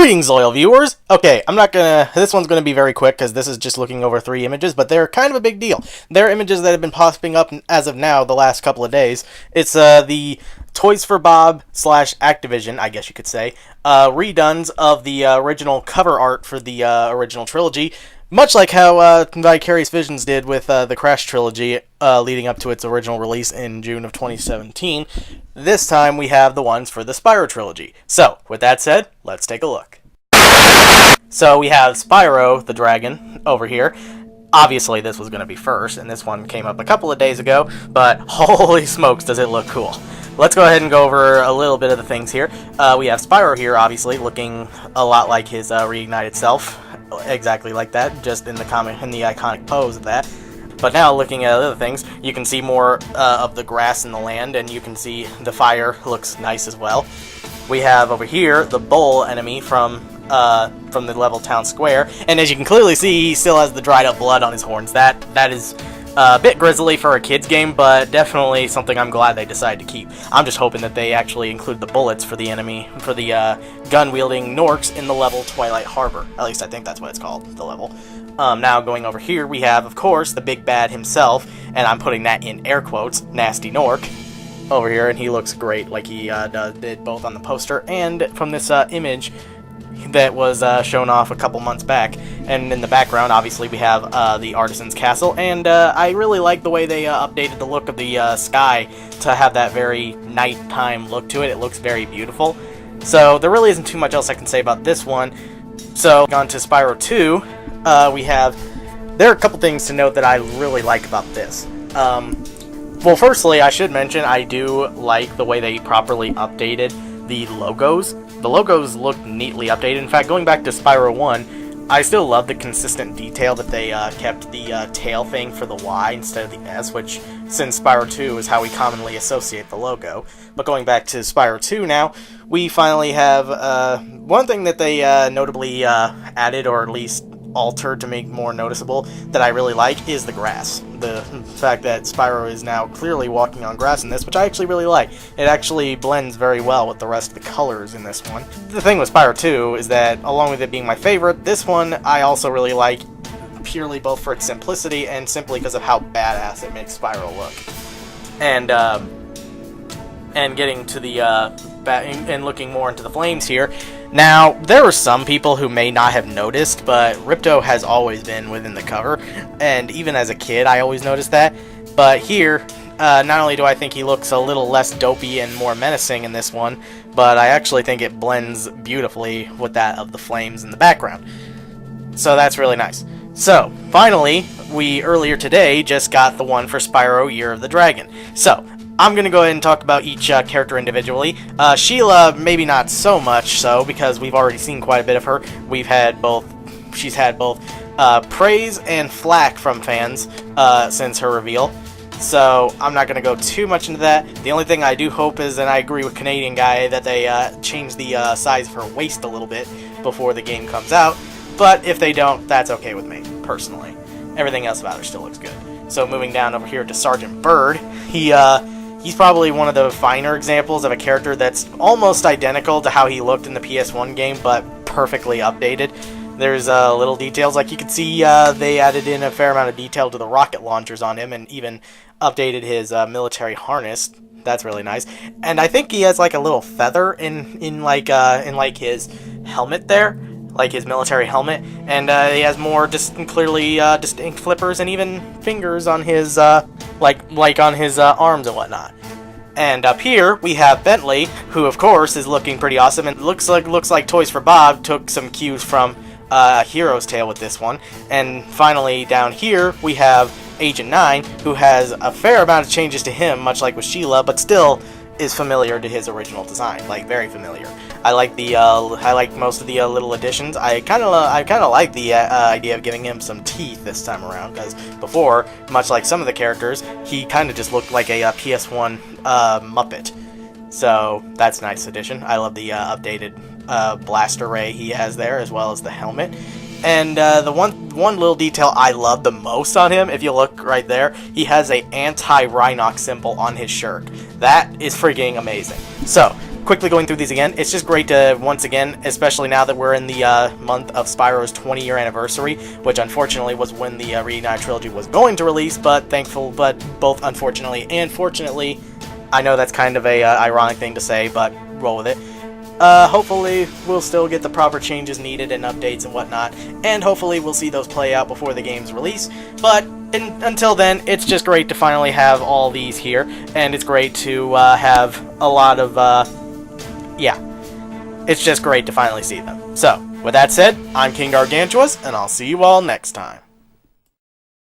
Greetings, loyal viewers! Okay, this one's gonna be very quick because this is just looking over 3 images, but they're kind of a big deal. They're images that have been popping up as of now the last couple of days. It's the Toys for Bob / Activision, I guess you could say, redones of the original cover art for the original trilogy, much like how Vicarious Visions did with the Crash trilogy leading up to its original release in June of 2017. This time we have the ones for the Spyro trilogy. So, with that said, let's take a look. So we have Spyro the Dragon over here. Obviously this was going to be first, and this one came up a couple of days ago, but holy smokes does it look cool. Let's go ahead and go over a little bit of the things here. We have Spyro here, obviously, looking a lot like his Reignited self. Exactly like that, just in the iconic pose of that. But now, looking at other things, you can see more of the grass and the land, and you can see the fire looks nice as well. We have over here the bull enemy from the level Town Square, and as you can clearly see, he still has the dried up blood on his horns. That is a bit grisly for a kid's game, but definitely something I'm glad they decided to keep. I'm just hoping that they actually include the bullets for the enemy, for the gun-wielding Norks in the level Twilight Harbor. At least I think that's what it's called, the level. Now going over here, we have, of course, the big bad himself, and I'm putting that in air quotes, Nasty Nork, over here, and he looks great, like he did both on the poster and from this image that was shown off a couple months back. And in the background, obviously, we have the Artisan's Castle, and I really like the way they updated the look of the sky to have that very nighttime look to it. It looks very beautiful. So there really isn't too much else I can say about this one. So, on to Spyro 2, there are a couple things to note that I really like about this. Well, firstly, I should mention I do like the way they properly updated the logos. The logos look neatly updated. In fact, going back to Spyro 1, I still love the consistent detail that they kept the tail thing for the Y instead of the S, which, since Spyro 2 is how we commonly associate the logo. But going back to Spyro 2 now, we finally have one thing that they notably added, or at least altered to make more noticeable, that I really like is the grass. The fact that Spyro is now clearly walking on grass in this, which I actually really like. It actually blends very well with the rest of the colors in this one. The thing with Spyro 2 is that, along with it being my favorite, this one I also really like, purely both for its simplicity and simply because of how badass it makes Spyro look. And getting to the and looking more into the flames here. Now, there are some people who may not have noticed, but Ripto has always been within the cover, and even as a kid I always noticed that. But here, not only do I think he looks a little less dopey and more menacing in this one, but I actually think it blends beautifully with that of the flames in the background. So that's really nice. So, finally, we earlier today just got the one for Spyro Year of the Dragon. So, I'm going to go ahead and talk about each character individually. Sheila, maybe not so much so, because we've already seen quite a bit of her. She's had both praise and flack from fans since her reveal. So, I'm not going to go too much into that. The only thing I do hope is, and I agree with Canadian Guy, that they change the size of her waist a little bit before the game comes out. But if they don't, that's okay with me, personally. Everything else about her still looks good. So, moving down over here to Sergeant Bird, he's probably one of the finer examples of a character that's almost identical to how he looked in the PS1 game, but perfectly updated. There's little details, like you can see they added in a fair amount of detail to the rocket launchers on him, and even updated his military harness. That's really nice. And I think he has like a little feather in his helmet there, like his military helmet, and he has more clearly distinct flippers and even fingers on his like on his arms and whatnot. And up here we have Bentley, who of course is looking pretty awesome, and looks like Toys for Bob took some cues from Hero's Tale with this one. And finally down here we have Agent 9, who has a fair amount of changes to him, much like with Sheila, but still is familiar to his original design, like very familiar. I like most of the little additions. I kind of like the idea of giving him some teeth this time around, because before, much like some of the characters, he kind of just looked like a PS1 Muppet. So that's a nice addition. I love the updated blaster ray he has there, as well as the helmet. And the one little detail I love the most on him, if you look right there, he has a anti-Rhinox symbol on his shirt. That is freaking amazing. So, quickly going through these again, it's just great to, once again, especially now that we're in the month of Spyro's 20-year anniversary, which unfortunately was when the Reignited trilogy was going to release, but both unfortunately and fortunately, I know that's kind of a ironic thing to say, but roll with it. Hopefully we'll still get the proper changes needed and updates and whatnot, and hopefully we'll see those play out before the game's release, but until then, it's just great to finally have all these here, and it's great to have a lot of, yeah, it's just great to finally see them. So, with that said, I'm King Gargantuous, and I'll see you all next time.